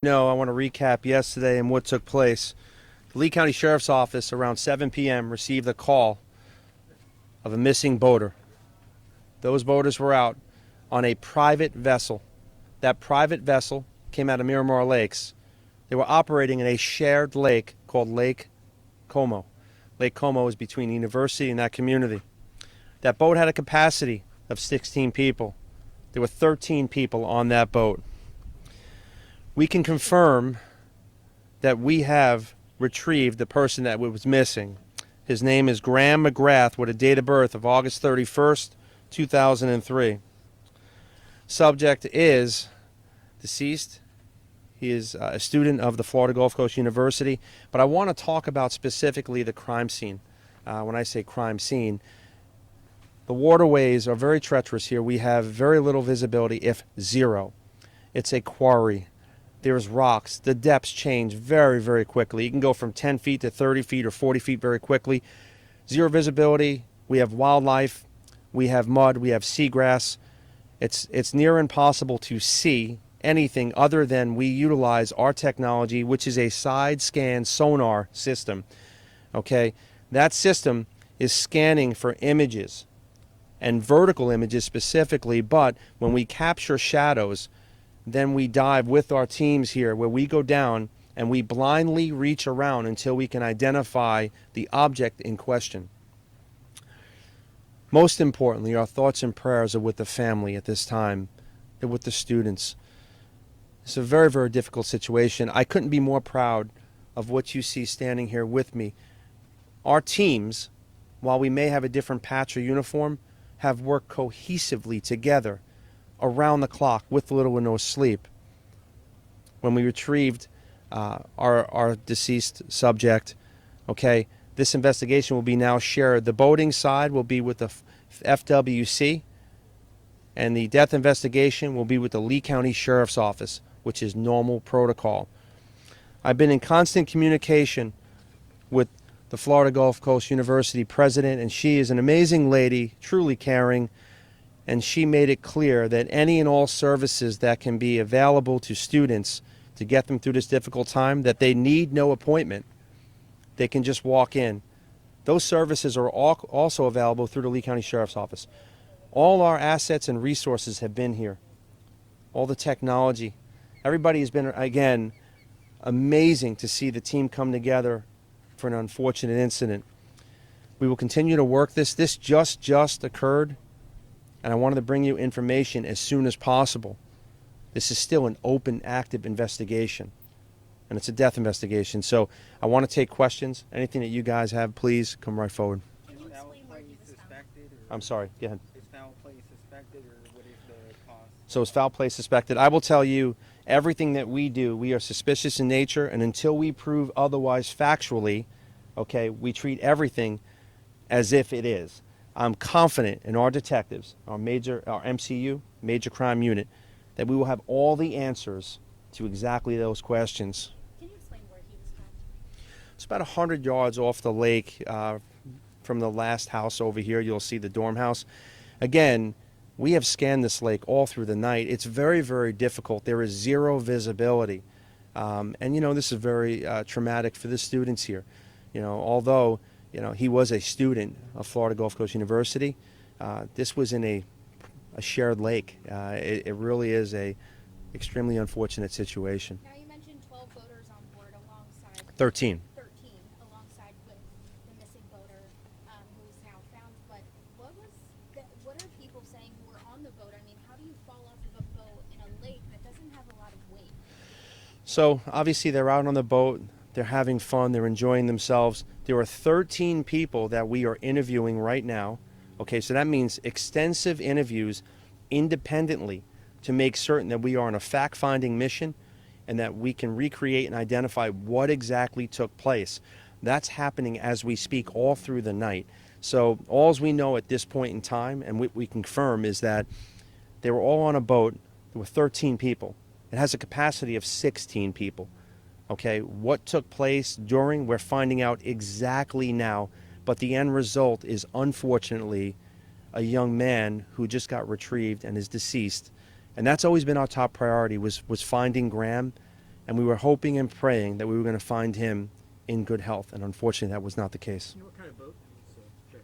No, I want to recap yesterday and what took place. The Lee County Sheriff's Office around 7 p.m. received a call of a missing boater. Those boaters were out on a private vessel. That private vessel came out of Miramar Lakes. They were operating in a shared lake called Lake Como. Lake Como is between the university and that community. That boat had a capacity of 16 people. There were 13 people on that boat. We can confirm that we have retrieved the person that was missing. His name is Graham McGrath with a date of birth of August 31st, 2003. Subject is deceased. He is a student of the Florida Gulf Coast University. But I want to talk about specifically the crime scene. When I say crime scene, the waterways are very treacherous here. We have very little visibility, if zero. It's a quarry. There's rocks. The depths change very, very quickly. You can go from 10 feet to 30 feet or 40 feet very quickly. Zero visibility. We have wildlife. We have mud. We have seagrass. It's near impossible to see anything other than we utilize our technology, which is a side scan sonar system. Okay? That system is scanning for images and vertical images specifically, but when we capture shadows, then we dive with our teams here where we go down and we blindly reach around until we can identify the object in question. Most importantly, our thoughts and prayers are with the family at this time. They're with the students. It's a very, very difficult situation. I couldn't be more proud of what you see standing here with me. Our teams, while we may have a different patch or uniform, have worked cohesively together around the clock with little or no sleep. When we retrieved our deceased subject, okay, this investigation will be now shared. The boating side will be with the FWC, and the death investigation will be with the Lee County Sheriff's Office, which is normal protocol. I've been in constant communication with the Florida Gulf Coast University president, and she is an amazing lady, truly caring. And she made it clear that any and all services that can be available to students to get them through this difficult time, that they need no appointment. They can just walk in. Those services are also available through the Lee County Sheriff's Office. All our assets and resources have been here. All the technology. Everybody has been, again, amazing to see the team come together for an unfortunate incident. We will continue to work this. This just occurred. And I wanted to bring you information as soon as possible. This is still an open, active investigation. And it's a death investigation. So I want to take questions. Anything that you guys have, please come right forward. Can you explain where he was suspected? I'm sorry, go ahead. Is foul play suspected, or what is the cause? So is foul play suspected? I will tell you, everything that we do, we are suspicious in nature. And until we prove otherwise factually, okay, we treat everything as if it is. I'm confident in our detectives, our MCU, Major Crime Unit, that we will have all the answers to exactly those questions. Can you explain where he was found? It's about 100 yards off the lake from the last house over here. You'll see the dorm house. Again, we have scanned this lake all through the night. It's very, very difficult. There is zero visibility. And, you know, this is very traumatic for the students here. You know, although he was a student of Florida Gulf Coast University. This was in a shared lake. It really is a extremely unfortunate situation. Now you mentioned 12 boaters on board alongside 13. 13 alongside with the missing boater who is now found. But what are people saying who were on the boat? I mean, how do you fall off of a boat in a lake that doesn't have a lot of weight? So obviously they're out on the boat. They're having fun. They're enjoying themselves. There are 13 people that we are interviewing right now. Okay, so that means extensive interviews independently to make certain that we are on a fact-finding mission and that we can recreate and identify what exactly took place. That's happening as we speak all through the night. So all we know at this point in time, and we confirm, is that they were all on a boat. There were 13 people. It has a capacity of 16 people. Okay, what took place during, we're finding out exactly now, but the end result is unfortunately a young man who just got retrieved and is deceased. And that's always been our top priority, was finding Graham and we were hoping and praying that we were going to find him in good health, and unfortunately that was not the case. You know what kind of boat was Jeff?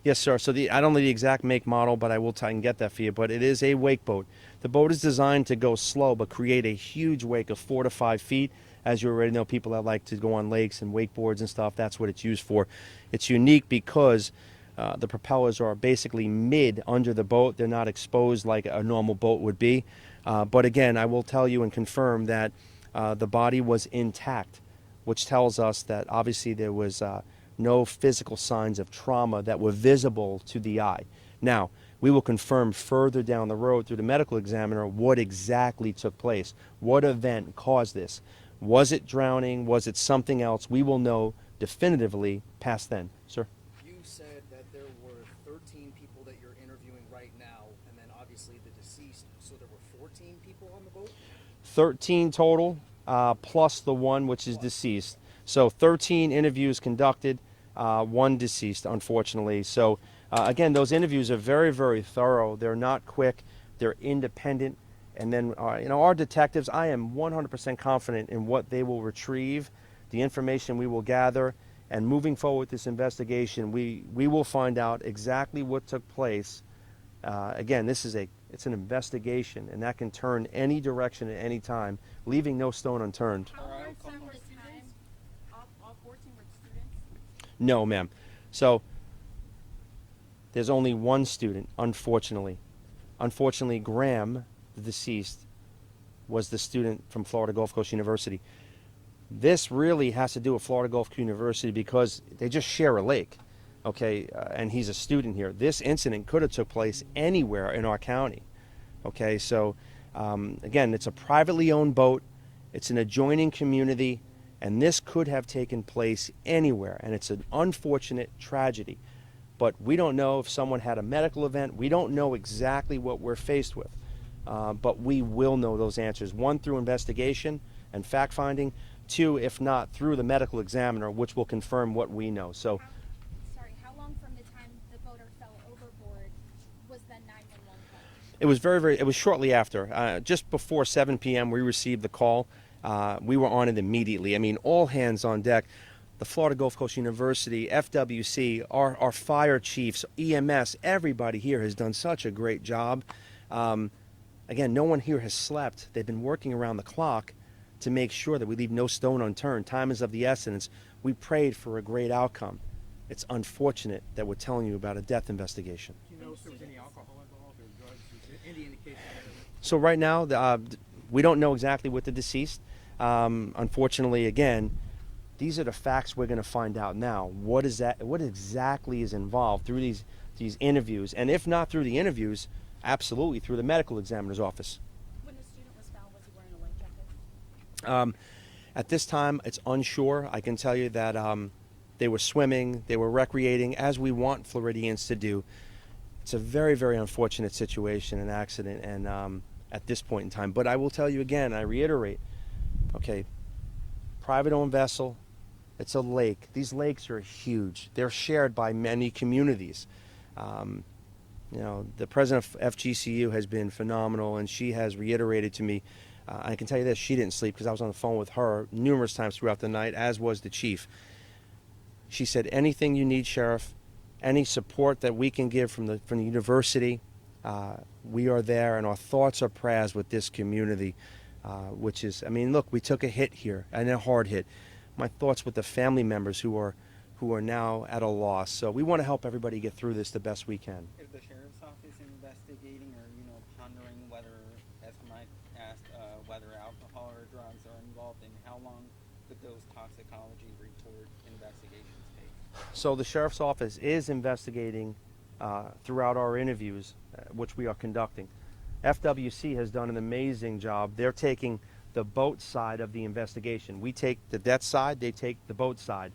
Yes, sir. So I don't know the exact make model, but I will try and get that for you. But it is a wake boat. The boat is designed to go slow, but create a huge wake of 4 to 5 feet. As you already know, people that like to go on lakes and wakeboards and stuff, that's what it's used for. It's unique because the propellers are basically mid under the boat. They're not exposed like a normal boat would be. But again, I will tell you and confirm that the body was intact, which tells us that obviously there was no physical signs of trauma that were visible to the eye. Now, we will confirm further down the road through the medical examiner what exactly took place. What event caused this? Was it drowning? Was it something else? We will know definitively past then. Sir? You said that there were 13 people that you're interviewing right now, and then obviously the deceased, so there were 14 people on the boat? 13 total, plus the one which is deceased. So 13 interviews conducted, one deceased, unfortunately. So again, those interviews are very, very thorough. They're not quick. They're independent. And then, our detectives, I am 100% confident in what they will retrieve, the information we will gather, and moving forward with this investigation, we will find out exactly what took place. Again, it's an investigation, and that can turn any direction at any time, leaving no stone unturned. How Alright, long couple were students? All 14 were students? No, ma'am. So there's only one student, unfortunately. Unfortunately, Graham, the deceased, was the student from Florida Gulf Coast University. This really has to do with Florida Gulf Coast University because they just share a lake, okay, and he's a student here. This incident could have took place anywhere in our county, okay? So, again, it's a privately owned boat. It's an adjoining community, and this could have taken place anywhere, and it's an unfortunate tragedy. But we don't know if someone had a medical event. We don't know exactly what we're faced with. But we will know those answers. One, through investigation and fact-finding. Two, if not, through the medical examiner, which will confirm what we know. So, How long from the time the boater fell overboard was the 911 call? it was it was shortly after. Just before 7 p.m., we received the call. We were on it immediately. I mean, all hands on deck. The Florida Gulf Coast University, FWC, our fire chiefs, EMS, everybody here has done such a great job. Again, no one here has slept. They've been working around the clock to make sure that we leave no stone unturned. Time is of the essence. We prayed for a great outcome. It's unfortunate that we're telling you about a death investigation. Do you know if there was any alcohol involved or drugs? Is there any indication of it? So right now, we don't know exactly what the deceased. Unfortunately, again, these are the facts we're going to find out now. What exactly is involved through these interviews, and if not through the interviews, absolutely through the medical examiner's office. When the student was found, was he wearing a life jacket? At this time, it's unsure. I can tell you that they were swimming, they were recreating, as we want Floridians to do. It's a very, very unfortunate situation, an accident, and at this point in time. But I will tell you again, I reiterate, okay, private-owned vessel, it's a lake. These lakes are huge. They're shared by many communities. The president of FGCU has been phenomenal, and she has reiterated to me, I can tell you this, she didn't sleep because I was on the phone with her numerous times throughout the night, as was the chief. She said, anything you need, Sheriff, any support that we can give from the university, we are there, and our thoughts are prayers with this community, which is, look, we took a hit here, and a hard hit. My thoughts with the family members who are now at a loss. So we want to help everybody get through this the best we can. Is the sheriff's office investigating or, pondering whether, as Mike asked, whether alcohol or drugs are involved, and how long could those toxicology report investigations take? So the sheriff's office is investigating throughout our interviews, which we are conducting. FWC has done an amazing job. They're taking the boat side of the investigation. We take the death side, they take the boat side.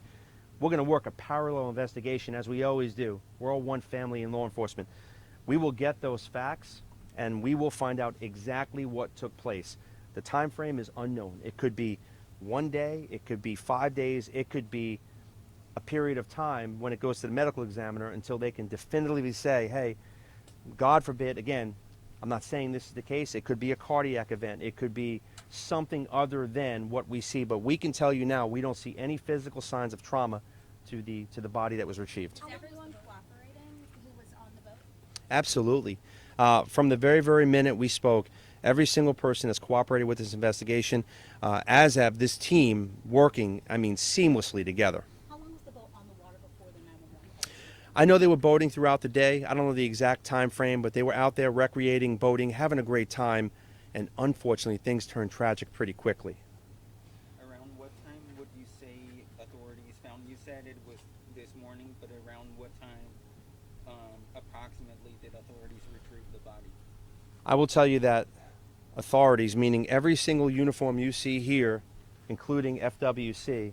We're going to work a parallel investigation as we always do. We're all one family in law enforcement. We will get those facts and we will find out exactly what took place. The time frame is unknown. It could be 1 day, it could be 5 days, it could be a period of time when it goes to the medical examiner until they can definitively say, hey, God forbid, again, I'm not saying this is the case, it could be a cardiac event, it could be something other than what we see. But we can tell you now, we don't see any physical signs of trauma to the body that was retrieved. Is everyone cooperating who was on the boat? Absolutely. From the very, very minute we spoke, every single person has cooperated with this investigation, as have this team working, I mean, seamlessly together. How long was the boat on the water before the 911 call? I know they were boating throughout the day. I don't know the exact time frame, but they were out there recreating, boating, having a great time, and unfortunately, things turned tragic pretty quickly. Around what time would you say authorities found? You said it was this morning, but around what time approximately did authorities retrieve the body? I will tell you that authorities, meaning every single uniform you see here, including FWC,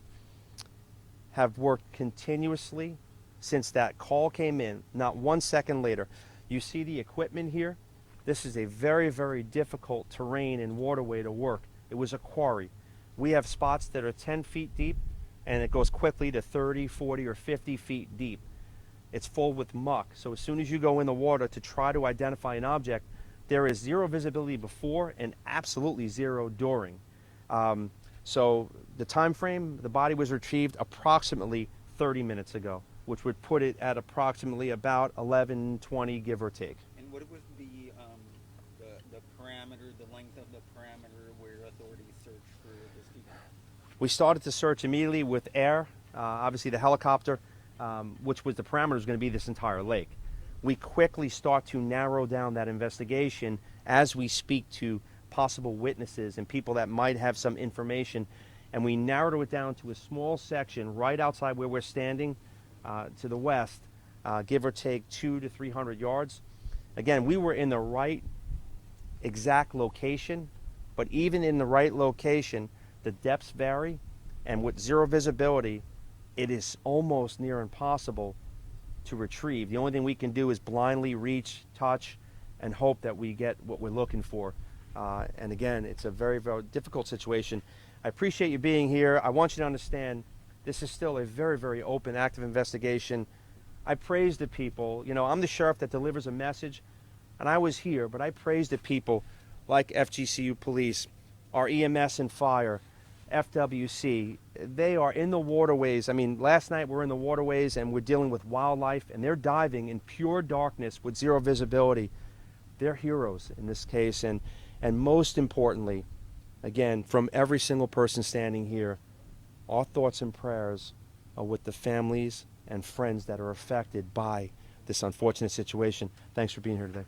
have worked continuously since that call came in, not 1 second later. You see the equipment here? This is a very, very difficult terrain and waterway to work. It was a quarry. We have spots that are 10 feet deep, and it goes quickly to 30, 40, or 50 feet deep. It's full with muck. So as soon as you go in the water to try to identify an object, there is zero visibility before and absolutely zero during. So the time frame, the body was retrieved approximately 30 minutes ago, which would put it at approximately about 11:20, give or take. And what was the parameter, the length of the parameter where authorities searched for this people? We started to search immediately with air, obviously the helicopter, which was the parameter was going to be this entire lake. We quickly start to narrow down that investigation as we speak to possible witnesses and people that might have some information, and we narrowed it down to a small section right outside where we're standing to the west, give or take 200 to 300 yards. Again, we were in the right exact location, but even in the right location, the depths vary, and with zero visibility, it is almost near impossible to retrieve. The only thing we can do is blindly reach, touch, and hope that we get what we're looking for. And again, it's a very, very difficult situation. I appreciate you being here. I want you to understand this is still a very, very open, active investigation. I praise the people. You know, I'm the sheriff that delivers a message, and I was here, but I praise the people like FGCU Police, our EMS and Fire, FWC. They are in the waterways. I mean, last night we're in the waterways and we're dealing with wildlife, and they're diving in pure darkness with zero visibility. They're heroes in this case, and most importantly, again, from every single person standing here, our thoughts and prayers are with the families and friends that are affected by this unfortunate situation. Thanks for being here today.